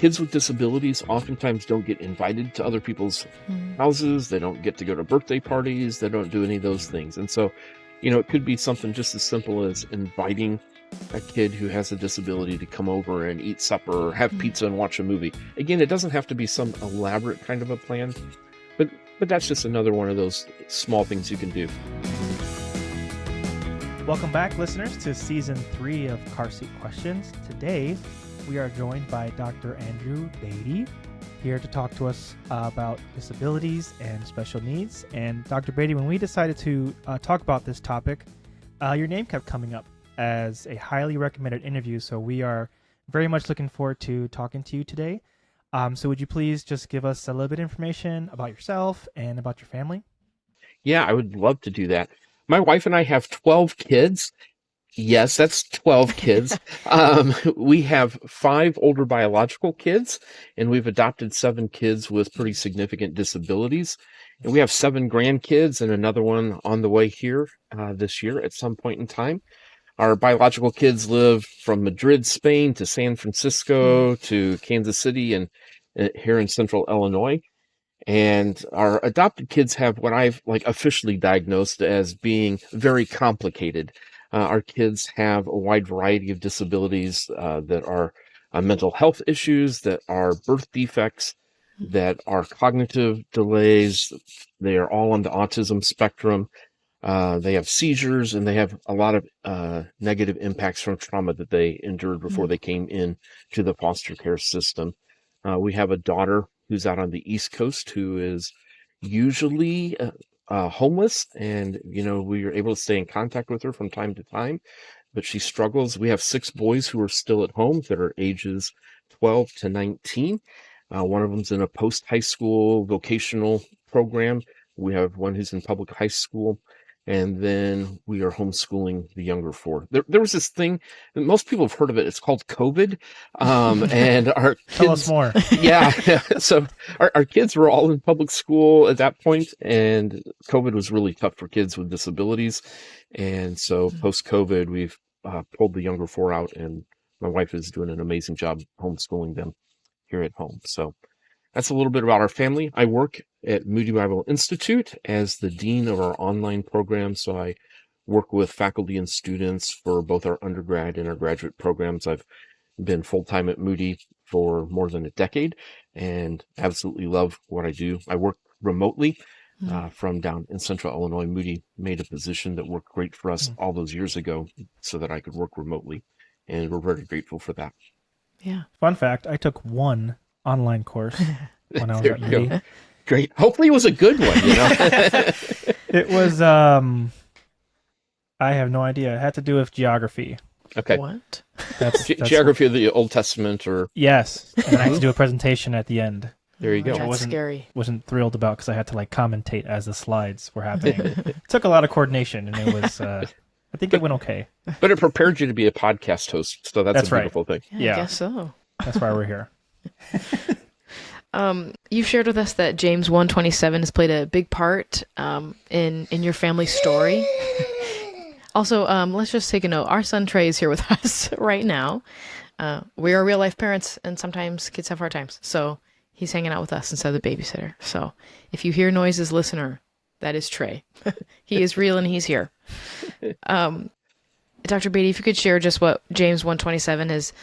kids with disabilities oftentimes don't get invited to other people's houses. They don't get to go to birthday parties. They don't do any of those things. And so, it could be something just as simple as inviting a kid who has a disability to come over and eat supper or have pizza and watch a movie. Again, it doesn't have to be some elaborate kind of a plan, but that's just another one of those small things you can do. Welcome back, listeners, to Season 3 of CarSeat Questions. Today, we are joined by Dr. Andrew Beaty, here to talk to us about disabilities and special needs. And Dr. Beaty, when we decided to talk about this topic, your name kept coming up as a highly recommended interview, so we are very much looking forward to talking to you today. So would you please just give us a little bit of information about yourself and about your family? Yeah, I would love to do that. My wife and I have 12 kids. Yes, that's 12 kids. We have 5 older biological kids, and we've adopted 7 kids with pretty significant disabilities. And we have 7 grandkids and another one on the way here this year at some point in time. Our biological kids live from Madrid, Spain, to San Francisco, to Kansas City, and here in central Illinois. And our adopted kids have what I've officially diagnosed as being very complicated. Our kids have a wide variety of disabilities that are mental health issues, that are birth defects, that are cognitive delays. They are all on the autism spectrum. They have seizures, and they have a lot of negative impacts from trauma that they endured before they came in to the foster care system. We have a daughter who's out on the East Coast who is usually homeless, and we are able to stay in contact with her from time to time, but she struggles. We have 6 boys who are still at home that are ages 12 to 19. One of them's in a post-high school vocational program. We have one who's in public high school, and then we are homeschooling the younger 4. There was this thing, and most people have heard of it. It's called COVID. And our kids, Tell us more. Yeah. So our kids were all in public school at that point, and COVID was really tough for kids with disabilities. And so post-COVID, we've pulled the younger 4 out, and my wife is doing an amazing job homeschooling them here at home. So that's a little bit about our family. I work at Moody Bible Institute as the dean of our online program. So I work with faculty and students for both our undergrad and our graduate programs. I've been full-time at Moody for more than a decade and absolutely love what I do. I work remotely from down in central Illinois. Moody made a position that worked great for us all those years ago so that I could work remotely, and we're very grateful for that. Yeah. Fun fact, I took one online course when I was at Moody. Great. Hopefully it was a good one, It was, I have no idea. It had to do with geography. Okay. What? That's Geography of the Old Testament, or... Yes. And I had to do a presentation at the end. There you go. That's scary. Wasn't thrilled about because I had to commentate as the slides were happening. It took a lot of coordination, and it was, I think it went okay. But it prepared you to be a podcast host, so that's a beautiful thing. Yeah, I guess so. That's why we're here. You've shared with us that James 1:27 has played a big part in your family story. Also, let's just take a note. Our son Trey is here with us right now. We are real life parents, and sometimes kids have hard times. So he's hanging out with us instead of the babysitter. So if you hear noises, listener, that is Trey. He is real and he's here. Dr. Beaty, if you could share just what James 1:27 is,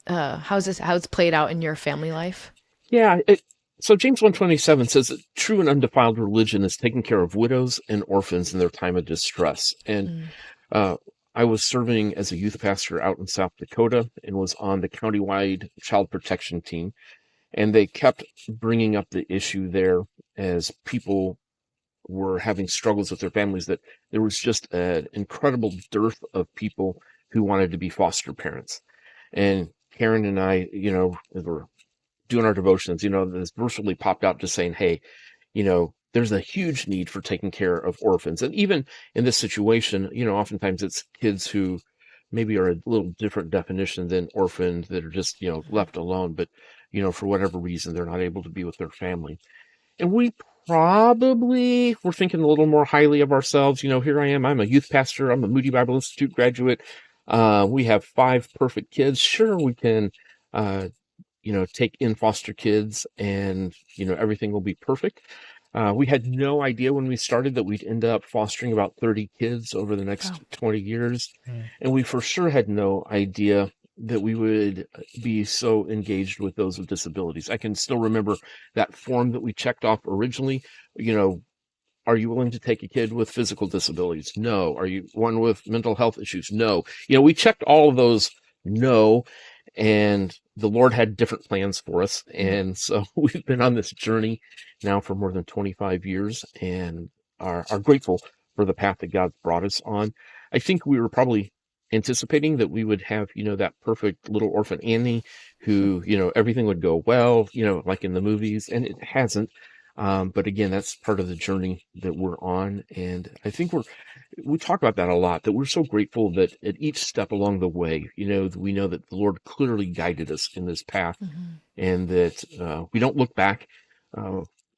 how it's played out in your family life. Yeah. So James 1:27 says that true and undefiled religion is taking care of widows and orphans in their time of distress. And I was serving as a youth pastor out in South Dakota and was on the countywide child protection team. And they kept bringing up the issue there as people were having struggles with their families, that there was just an incredible dearth of people who wanted to be foster parents. And Karen and I, as we're doing our devotions, this verse really popped out just saying, hey, there's a huge need for taking care of orphans. And even in this situation, oftentimes it's kids who maybe are a little different definition than orphaned, that are just, left alone, but, for whatever reason, they're not able to be with their family. And we probably were thinking a little more highly of ourselves. Here I am, I'm a youth pastor, I'm a Moody Bible Institute graduate. We have 5 perfect kids. Sure, we can take in foster kids and, everything will be perfect. We had no idea when we started that we'd end up fostering about 30 kids over the next Wow. 20 years. Mm. And we for sure had no idea that we would be so engaged with those with disabilities. I can still remember that form that we checked off originally, are you willing to take a kid with physical disabilities? No. Are you one with mental health issues? No. We checked all of those no, and the Lord had different plans for us. And so we've been on this journey now for more than 25 years and are grateful for the path that God brought us on. I think we were probably anticipating that we would have, that perfect little orphan Annie who, everything would go well, like in the movies, and it hasn't. But again, that's part of the journey that we're on. And I think we talk about that a lot, that we're so grateful that at each step along the way, we know that the Lord clearly guided us in this path and that we don't look back.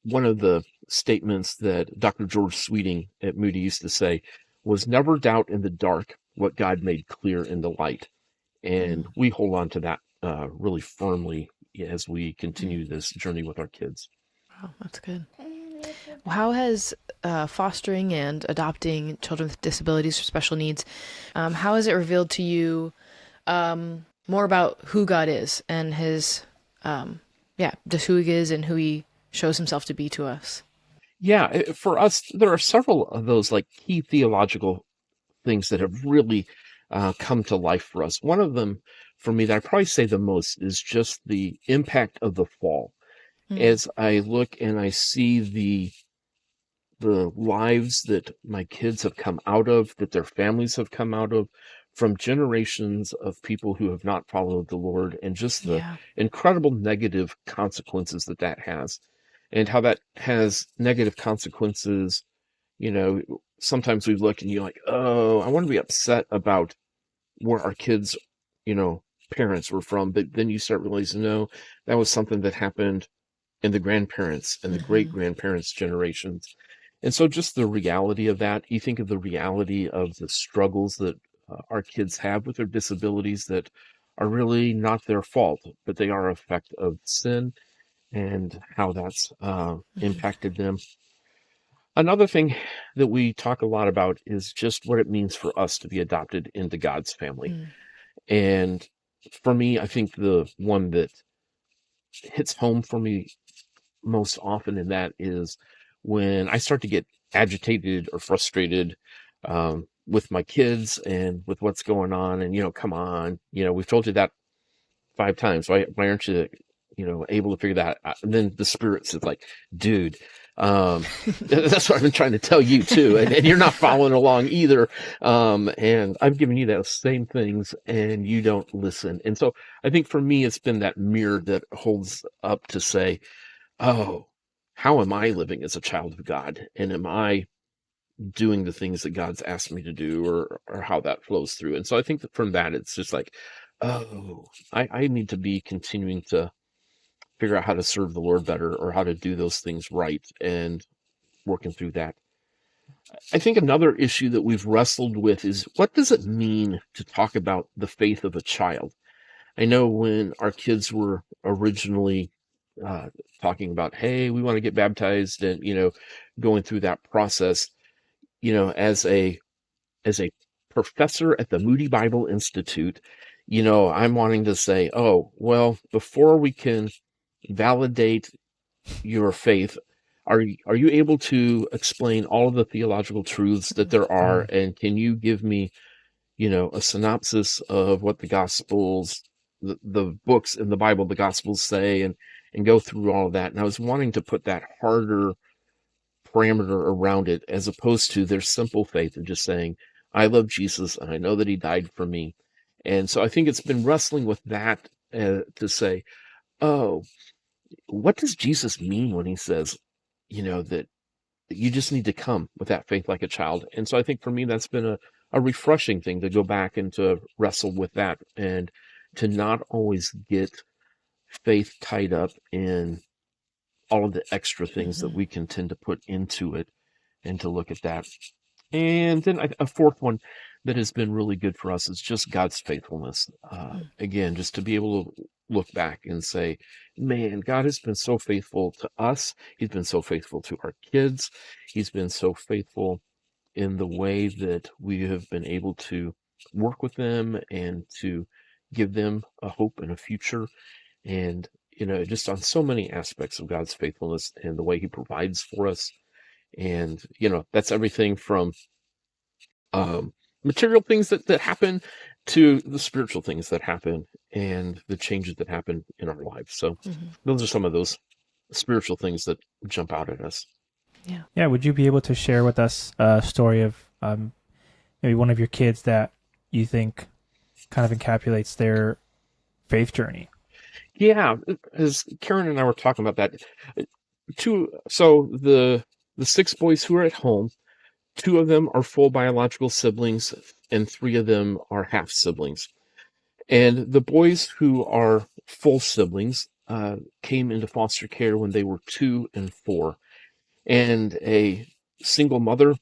One of the statements that Dr. George Sweeting at Moody used to say was, never doubt in the dark what God made clear in the light. And we hold on to that really firmly as we continue this journey with our kids. Wow, that's good. Well, how has fostering and adopting children with disabilities or special needs, how has it revealed to you more about who God is and his, just who he is and who he shows himself to be to us? Yeah, for us, there are several of those like key theological things that have really come to life for us. One of them, for me, that I probably say the most is just the impact of the fall. As I look and I see the lives that my kids have come out of, that their families have come out of, from generations of people who have not followed the Lord, and just the incredible negative consequences that has, and how that has negative consequences. Sometimes we look and you're like, oh, I want to be upset about where our kids, parents were from. But then you start realizing, no, that was something that happened in the grandparents and the great grandparents' generations. And so just the reality of that, you think of the reality of the struggles that our kids have with their disabilities that are really not their fault, but they are an effect of sin and how that's impacted them. Another thing that we talk a lot about is just what it means for us to be adopted into God's family. And for me, I think the one that hits home for me most often in that is when I start to get agitated or frustrated with my kids and with what's going on. And, come on, we've told you that 5 times. Why aren't you, able to figure that out? And then the Spirit says, like, dude, that's what I've been trying to tell you too. And you're not following along either. And I've given you those same things and you don't listen. And so I think for me, it's been that mirror that holds up to say, oh, how am I living as a child of God? And am I doing the things that God's asked me to do, or how that flows through? And so I think that from that, it's just like, oh, I need to be continuing to figure out how to serve the Lord better, or how to do those things right, and working through that. I think another issue that we've wrestled with is, what does it mean to talk about the faith of a child? I know when our kids were originally talking about, hey, we want to get baptized, and going through that process, as a professor at the Moody Bible Institute, I'm wanting to say, oh, well, before we can validate your faith, are you able to explain all of the theological truths that there are, and can you give me a synopsis of what the Gospels, the books in the Bible, the Gospels say, and go through all of that? And I was wanting to put that harder parameter around it, as opposed to their simple faith of just saying, I love Jesus and I know that he died for me. And so I think it's been wrestling with that to say, oh, what does Jesus mean when he says, that you just need to come with that faith like a child? And so I think for me, that's been a refreshing thing to go back and to wrestle with that, and to not always get faith tied up in all of the extra things that we can tend to put into it, and to look at that. And then a fourth one that has been really good for us is just God's faithfulness. Again, just to be able to look back and say, man, God has been so faithful to us. He's been so faithful to our kids. He's been so faithful in the way that we have been able to work with them and to give them a hope and a future. And, just on so many aspects of God's faithfulness and the way he provides for us. And, that's everything from material things that happen to the spiritual things that happen and the changes that happen in our lives. So those are some of those spiritual things that jump out at us. Yeah. Would you be able to share with us a story of maybe one of your kids that you think kind of encapsulates their faith journey? Yeah, as Karen and I were talking about that, so the 6 boys who are at home, 2 of them are full biological siblings and 3 of them are half siblings. And the boys who are full siblings came into foster care when they were 2 and 4. And a single mother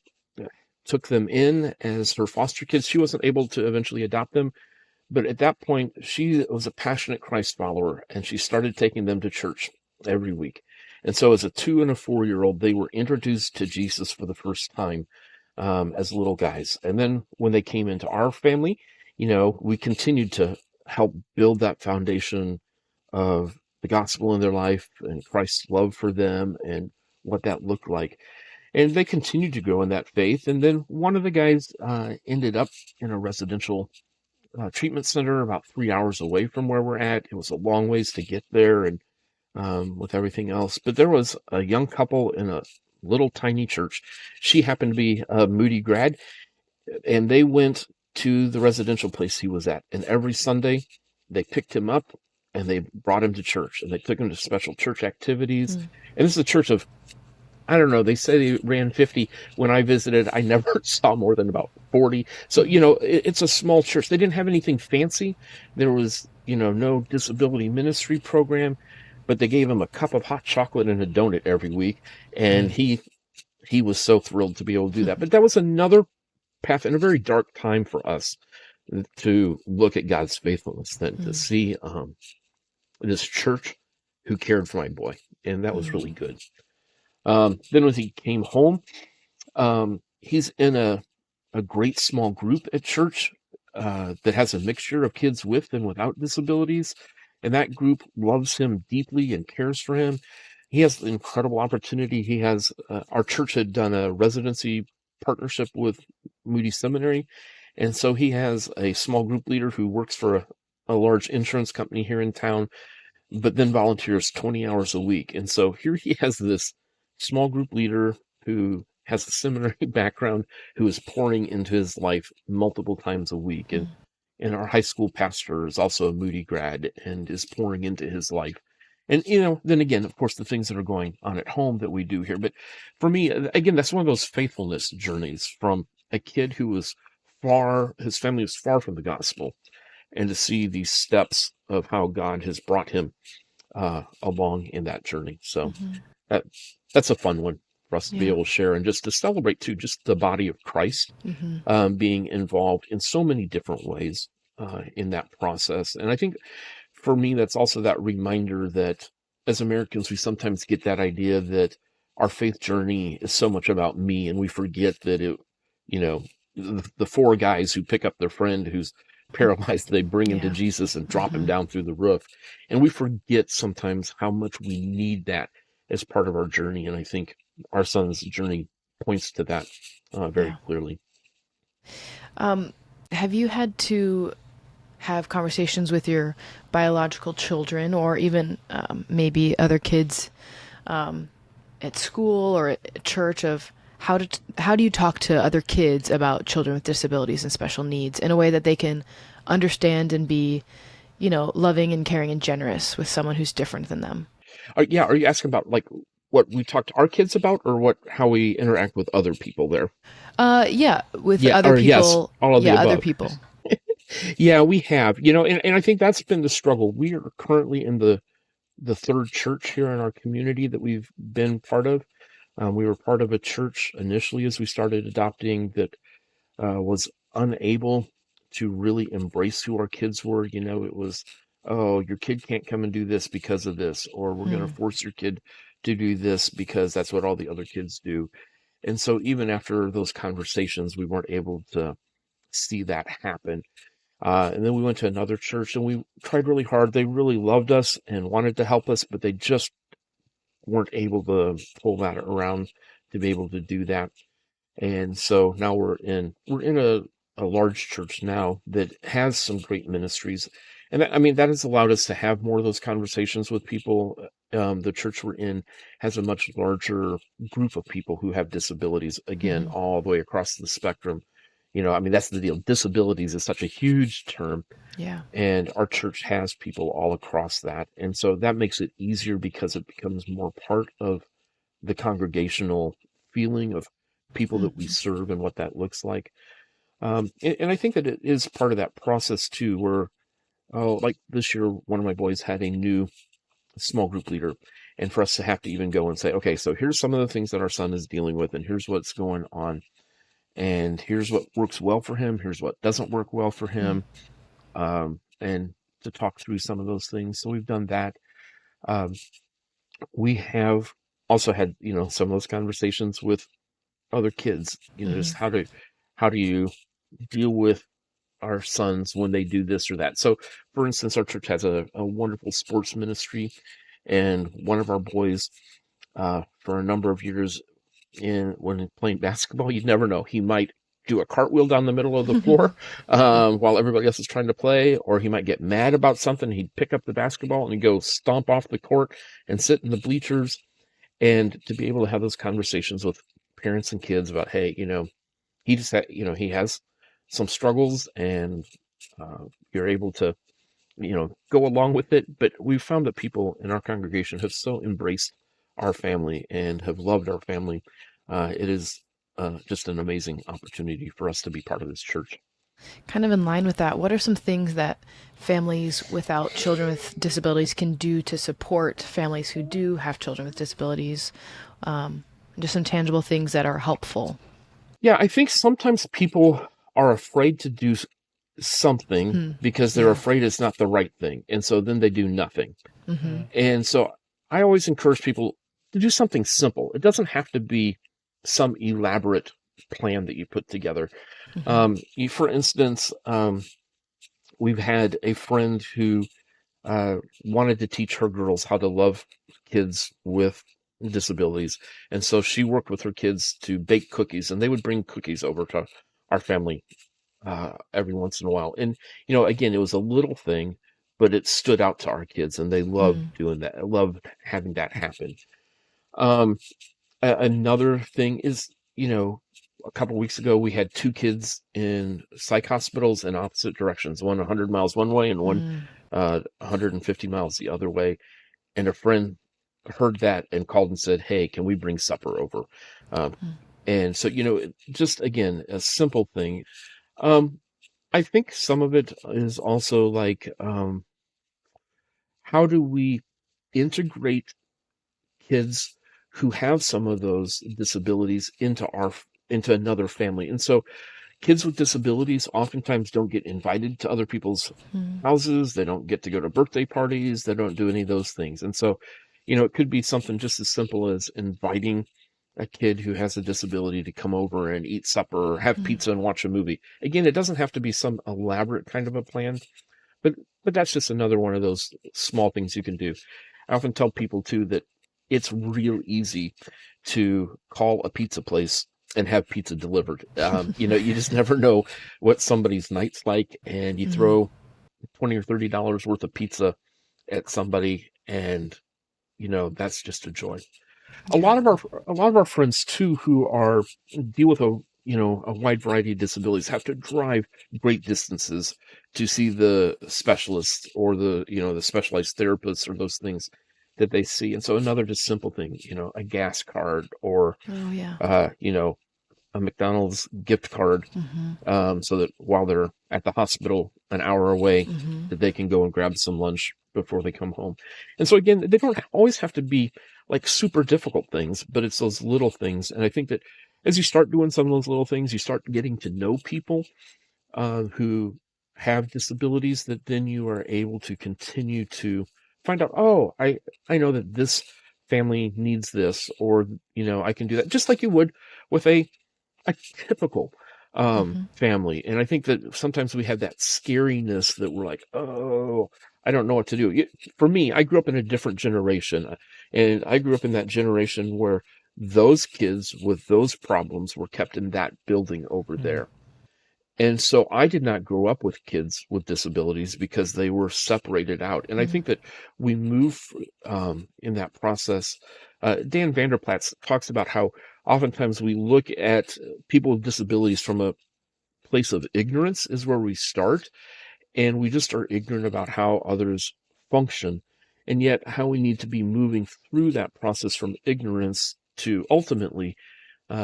took them in as her foster kids. She wasn't able to eventually adopt them, but at that point, she was a passionate Christ follower, and she started taking them to church every week. And so as a 2 and a 4-year-old, they were introduced to Jesus for the first time as little guys. And then when they came into our family, we continued to help build that foundation of the gospel in their life and Christ's love for them and what that looked like. And they continued to grow in that faith. And then one of the guys ended up in a residential treatment center about 3 hours away from where we're at. It was a long ways to get there and with everything else. But there was a young couple in a little tiny church. She happened to be a Moody grad, and they went to the residential place he was at. And every Sunday, they picked him up and they brought him to church, and they took him to special church activities. And this is a church of, I don't know, they say they ran 50. When I visited, I never saw more than about 40. So, it's a small church. They didn't have anything fancy. There was, no disability ministry program, but they gave him a cup of hot chocolate and a donut every week. And he was so thrilled to be able to do that. But that was another path in a very dark time for us to look at God's faithfulness, then to see this church who cared for my boy. And that was really good. Then when he came home, he's in a great small group at church that has a mixture of kids with and without disabilities. And that group loves him deeply and cares for him. He has an incredible opportunity. He has, our church had done a residency partnership with Moody Seminary. And so he has a small group leader who works for a large insurance company here in town, but then volunteers 20 hours a week. And so here he has this small group leader who has a seminary background, who is pouring into his life multiple times a week. And our high school pastor is also a Moody grad and is pouring into his life. And, then again, of course, the things that are going on at home that we do here. But for me, again, that's one of those faithfulness journeys from a kid who was his family was far from the gospel, and to see these steps of how God has brought him along in that journey. So that's a fun one for us to be able to share, and just to celebrate too, just the body of Christ being involved in so many different ways in that process. And I think for me, that's also that reminder that as Americans, we sometimes get that idea that our faith journey is so much about me, and we forget that the 4 guys who pick up their friend who's paralyzed, they bring him to Jesus and drop him down through the roof. And we forget sometimes how much we need that as part of our journey. And I think our son's journey points to that very clearly. Have you had to have conversations with your biological children, or even maybe other kids at school or at church, of how do you talk to other kids about children with disabilities and special needs in a way that they can understand and be, loving and caring and generous with someone who's different than them? Are you asking about like what we talk to our kids about, or how we interact with other people there? With other people. Yes, all of the above. Other people. Yeah, we have, and I think that's been the struggle. We are currently in the 3rd church here in our community that we've been part of. We were part of a church initially as we started adopting that was unable to really embrace who our kids were. It was, oh, your kid can't come and do this because of this, or we're going to force your kid to do this because that's what all the other kids do. And so even after those conversations, we weren't able to see that happen. And then we went to another church and we tried really hard. They really loved us and wanted to help us, but they just weren't able to pull that around to be able to do that. And so now we're in a large church now that has some great ministries. And that has allowed us to have more of those conversations with people. The church we're in has a much larger group of people who have disabilities, again, all the way across the spectrum. That's the deal. Disabilities is such a huge term. Yeah. And our church has people all across that. And so that makes it easier because it becomes more part of the congregational feeling of people that we serve and what that looks like. And I think that it is part of that process too, where, like this year, one of my boys had a new small group leader, and for us to have to even go and say, okay, so here's some of the things that our son is dealing with, and here's what's going on, and here's what works well for him, here's what doesn't work well for him, and to talk through some of those things. So we've done that. We have also had, some of those conversations with other kids, just how do you deal with our sons when they do this or that. So for instance, our church has a wonderful sports ministry, and one of our boys, for a number of years when playing basketball, you'd never know, he might do a cartwheel down the middle of the floor while everybody else is trying to play, or he might get mad about something. He'd pick up the basketball and he'd go stomp off the court and sit in the bleachers. And to be able to have those conversations with parents and kids about, hey, he just he has some struggles, and you're able to go along with it. But we've found that people in our congregation have so embraced our family and have loved our family. It is just an amazing opportunity for us to be part of this church. Kind of in line with that, what are some things that families without children with disabilities can do to support families who do have children with disabilities? Just some tangible things that are helpful. Yeah, I think sometimes people are afraid to do something because they're afraid it's not the right thing. And so then they do nothing. And so I always encourage people to do something simple. It doesn't have to be some elaborate plan that you put together. For instance, we've had a friend who wanted to teach her girls how to love kids with disabilities. And so she worked with her kids to bake cookies, and they would bring cookies over to our family every once in a while. And, again, it was a little thing, but it stood out to our kids, and they loved doing that. I loved having that happen. Another thing is, a couple of weeks ago, we had two kids in psych hospitals in opposite directions, one 100 miles one way and one 150 miles the other way. And a friend heard that and called and said, hey, can we bring supper over? And so, just, again, a simple thing. I think some of it is also like, how do we integrate kids who have some of those disabilities into another family? And so kids with disabilities oftentimes don't get invited to other people's houses. They don't get to go to birthday parties. They don't do any of those things. And so, it could be something just as simple as inviting a kid who has a disability to come over and eat supper or have pizza and watch a movie. Again, it doesn't have to be some elaborate kind of a plan, but that's just another one of those small things you can do. I often tell people too that it's real easy to call a pizza place and have pizza delivered. You just never know what somebody's night's like, and you throw $20 or $30 worth of pizza at somebody, and that's just a joy. A lot of our friends too, who deal with a wide variety of disabilities, have to drive great distances to see the specialists or the specialized therapists or those things that they see. And so another just simple thing, a gas card or a McDonald's gift card, so that while they're at the hospital an hour away, that they can go and grab some lunch before they come home. And so again, they don't always have to be like super difficult things, but it's those little things. And I think that as you start doing some of those little things, you start getting to know people who have disabilities, that then you are able to continue to find out, oh, I know that this family needs this, or, I can do that, just like you would with a typical family. And I think that sometimes we have that scariness that we're like, oh, I don't know what to do. For me, I grew up in a different generation, and I grew up in that generation where those kids with those problems were kept in that building over there. And so I did not grow up with kids with disabilities because they were separated out. And I think that we move in that process. Dan Vanderplatz talks about how oftentimes we look at people with disabilities from a place of ignorance is where we start. And we just are ignorant about how others function. And yet how we need to be moving through that process from ignorance to ultimately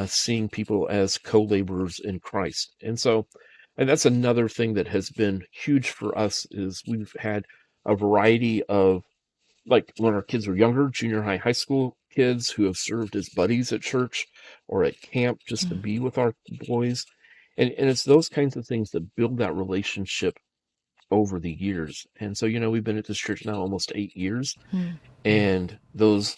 seeing people as co-laborers in Christ. And that's another thing that has been huge for us, is we've had a variety of, like when our kids were younger, junior high, high school kids who have served as buddies at church or at camp just to be with our boys. And it's those kinds of things that build that relationship over the years. And so, we've been at this church now almost 8 years, and those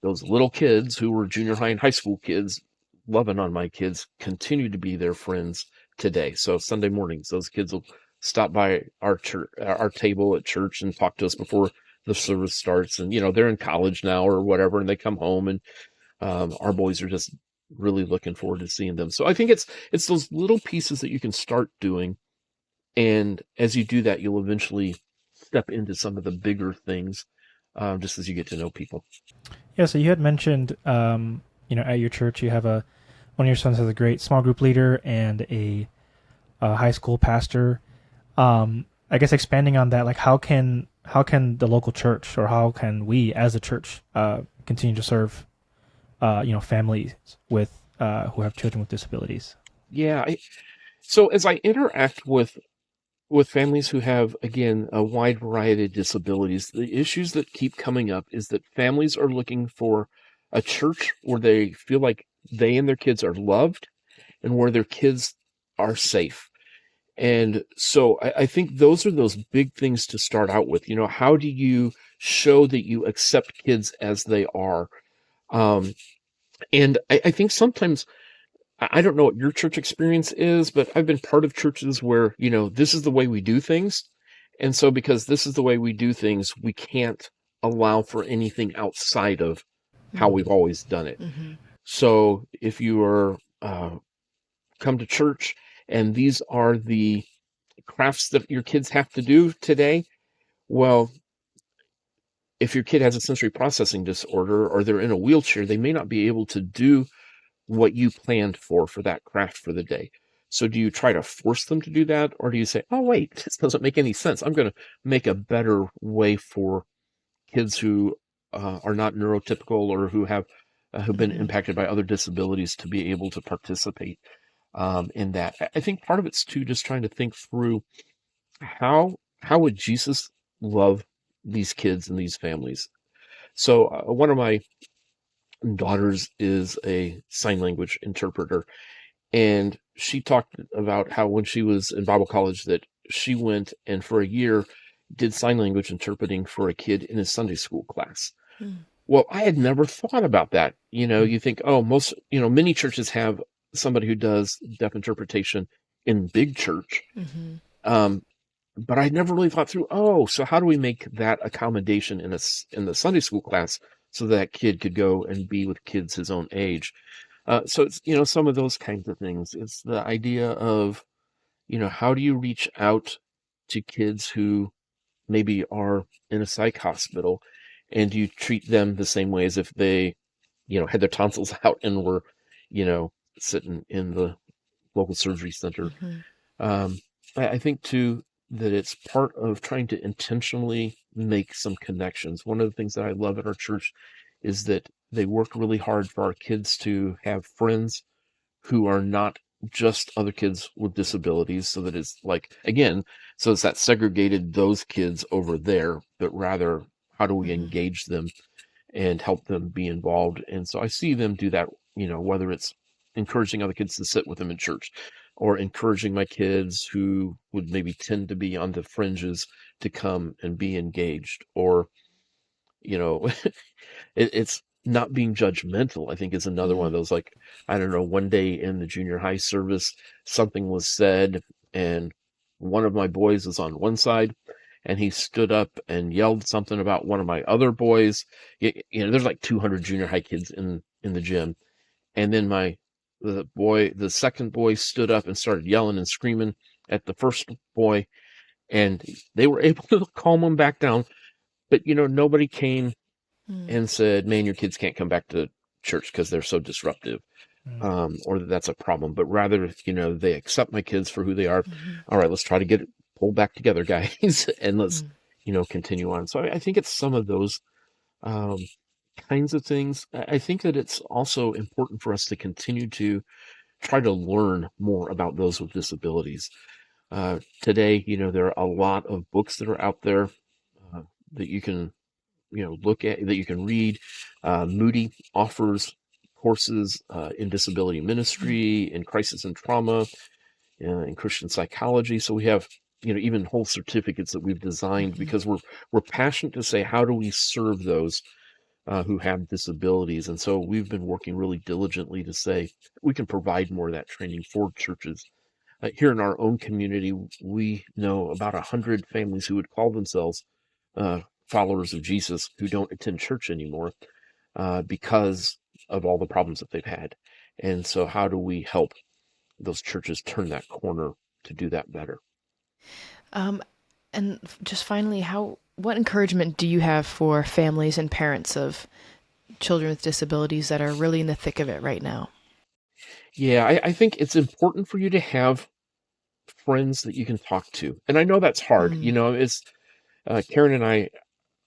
little kids who were junior high and high school kids loving on my kids continue to be their friends today. So Sunday mornings, those kids will stop by our church, our table at church, and talk to us before the service starts. And, they're in college now or whatever, and they come home, and our boys are just really looking forward to seeing them. So I think it's those little pieces that you can start doing. And as you do that, you'll eventually step into some of the bigger things, just as you get to know people. Yeah, so you had mentioned, at your church, you have one of your sons has a great small group leader and a high school pastor. I guess expanding on that, like how can the local church, or how can we as a church continue to serve, families with who have children with disabilities? Yeah. So as I interact with families who have, again, a wide variety of disabilities, the issues that keep coming up is that families are looking for a church where they feel like they and their kids are loved, and where their kids are safe. And so I think those are those big things to start out with. How do you show that you accept kids as they are? And I think sometimes, I don't know what your church experience is, but I've been part of churches where, this is the way we do things. And so because this is the way we do things, we can't allow for anything outside of how we've always done it. So if you are come to church and these are the crafts that your kids have to do today, well, if your kid has a sensory processing disorder or they're in a wheelchair, they may not be able to do what you planned for that craft for the day. So do you try to force them to do that? Or do you say, oh, wait, this doesn't make any sense. I'm going to make a better way for kids who are not neurotypical, or who have been impacted by other disabilities, to be able to participate in that. I think part of it's too just trying to think through how would Jesus love these kids and these families. So one of my daughters is a sign language interpreter, and she talked about how when she was in Bible college that she went and for a year did sign language interpreting for a kid in his Sunday school class. Well, I had never thought about that. You think, oh, many churches have somebody who does deaf interpretation in big church. But I never really thought through, so how do we make that accommodation in the Sunday school class so that kid could go and be with kids his own age? So it's, some of those kinds of things. It's the idea of, how do you reach out to kids who maybe are in a psych hospital, and do you treat them the same way as if they, had their tonsils out and were, sitting in the local surgery center? I think too that it's part of trying to intentionally make some connections. One of the things that I love at our church is that they work really hard for our kids to have friends who are not just other kids with disabilities, so that it's like, again, so it's that segregated those kids over there, but rather how do we engage them and help them be involved. And so I see them do that, whether it's encouraging other kids to sit with them in church, or encouraging my kids who would maybe tend to be on the fringes to come and be engaged, or, it's not being judgmental, I think, is another one of those. Like, I don't know, one day in the junior high service, something was said, and one of my boys was on one side, and he stood up and yelled something about one of my other boys. There's like 200 junior high kids in the gym, and then the second boy stood up and started yelling and screaming at the first boy, and they were able to calm him back down. But nobody came and said, "Man, your kids can't come back to church because they're so disruptive," or that's a problem. But rather, they accept my kids for who they are. All right, let's try to get it pulled back together, guys, and let's continue on. So I think it's some of those kinds of things. I think that it's also important for us to continue to try to learn more about those with disabilities. Today, there are a lot of books that are out there that you can look at, that you can read. Moody offers courses in disability ministry, in crisis and trauma, in Christian psychology. So we have even whole certificates that we've designed because we're passionate to say, how do we serve those who have disabilities? And so we've been working really diligently to say we can provide more of that training for churches. Here in our own community, we know about 100 families who would call themselves followers of Jesus who don't attend church anymore because of all the problems that they've had. And so how do we help those churches turn that corner to do that better? And just finally, what encouragement do you have for families and parents of children with disabilities that are really in the thick of it right now? Yeah, I think it's important for you to have friends that you can talk to. And I know that's hard. It's Karen and I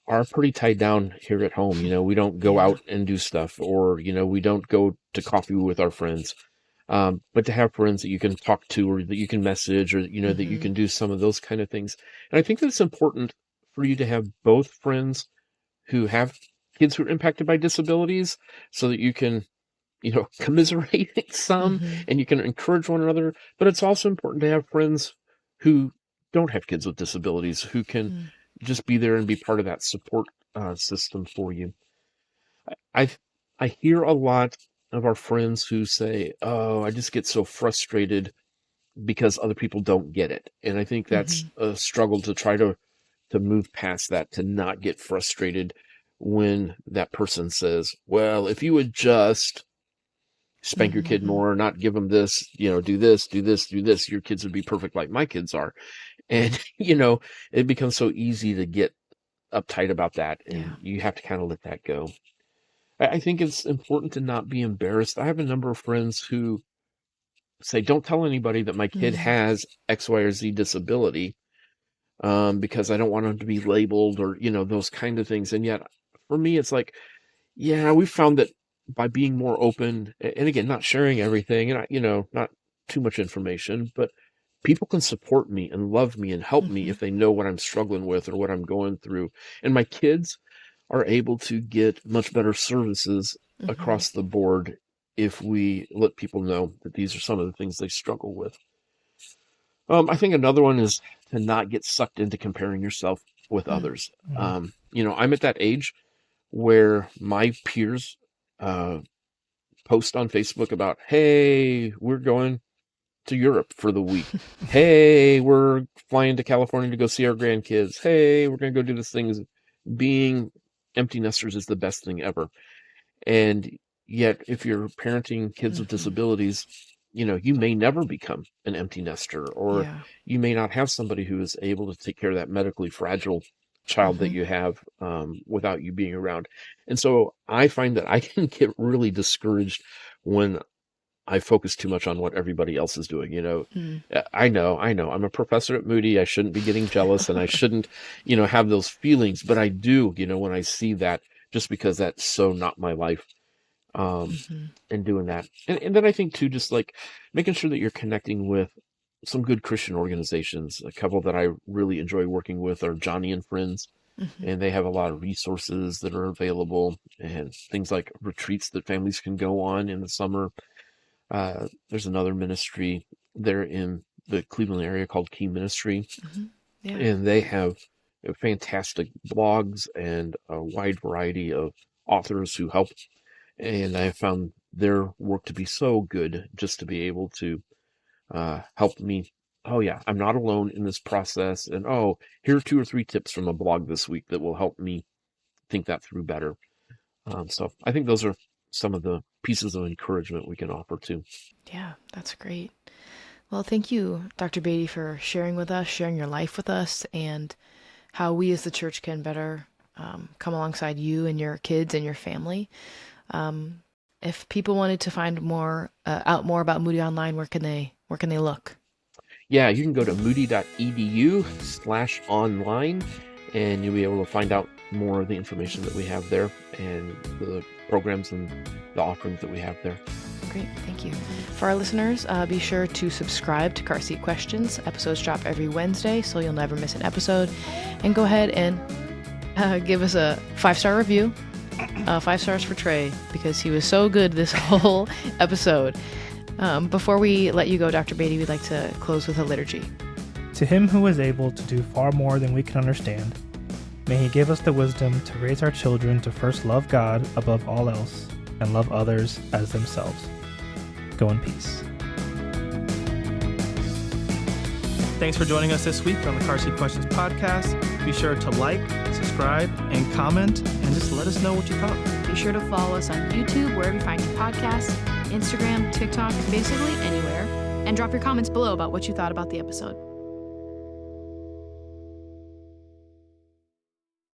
are pretty tied down here at home. We don't go out and do stuff, or, we don't go to coffee with our friends. But to have friends that you can talk to, or that you can message, or, that you can do some of those kind of things. And I think that it's important for you to have both friends who have kids who are impacted by disabilities, so that you can, commiserate some and you can encourage one another. But it's also important to have friends who don't have kids with disabilities, who can just be there and be part of that support system for you. I hear a lot of our friends who say, "Oh, I just get so frustrated because other people don't get it." And I think that's a struggle to try to move past that, to not get frustrated when that person says, "Well, if you would just spank your kid more, not give them this, do this, do this, do this, your kids would be perfect like my kids are." And, it becomes so easy to get uptight about that. And you have to kind of let that go. I think it's important to not be embarrassed. I have a number of friends who say, "Don't tell anybody that my kid has X, Y, or Z disability because I don't want them to be labeled," or, those kind of things. And yet for me, it's like, yeah, we've found that by being more open, and again, not sharing everything, and, not too much information, but people can support me and love me and help me if they know what I'm struggling with or what I'm going through. And my kids are able to get much better services across the board if we let people know that these are some of the things they struggle with. I think another one is to not get sucked into comparing yourself with others. I'm at that age where my peers post on Facebook about, "Hey, we're going to Europe for the week. Hey, we're flying to California to go see our grandkids. Hey, we're going to go do this thing." Being empty nesters is the best thing ever. And yet, if you're parenting kids with disabilities, you may never become an empty nester, or you may not have somebody who is able to take care of that medically fragile child that you have without you being around. And so I find that I can get really discouraged when I focus too much on what everybody else is doing. I know I'm a professor at Moody. I shouldn't be getting jealous, and I shouldn't, have those feelings, but I do, when I see that, just because that's so not my life. and doing that. And then I think too, just like making sure that you're connecting with some good Christian organizations. A couple that I really enjoy working with are Joni and Friends, and they have a lot of resources that are available and things like retreats that families can go on in the summer. There's another ministry there in the Cleveland area called Key Ministry, Yeah. and they have fantastic blogs and a wide variety of authors who help. And I found their work to be so good just to be able to help me. Oh, yeah, I'm not alone in this process. And oh, here are 2 or 3 tips from a blog this week that will help me think that through better. So I think those are some of the pieces of encouragement we can offer too. Yeah, that's great. Well, thank you, Dr. Beaty, for sharing with us, sharing your life with us, and how we as the church can better come alongside you and your kids and your family. If people wanted to find out more about Moody Online, where can they look? Yeah, you can go to moody.edu/online, and you'll be able to find out more of the information that we have there and the programs and the offerings that we have there. Great, thank you. For our listeners, be sure to subscribe to CarSeat Questions. Episodes drop every Wednesday, so you'll never miss an episode. And go ahead and give us a 5-star review. 5 stars for Trey, because he was so good this whole episode. Before we let you go, Dr. Beaty, we'd like to close with a liturgy. To him who is able to do far more than we can understand, may he give us the wisdom to raise our children to first love God above all else and love others as themselves. Go in peace. Thanks for joining us this week on the CarSeat Questions podcast. Be sure to like, subscribe, and comment, and just let us know what you thought. Be sure to follow us on YouTube, wherever you find your podcasts, Instagram, TikTok, basically anywhere, and drop your comments below about what you thought about the episode.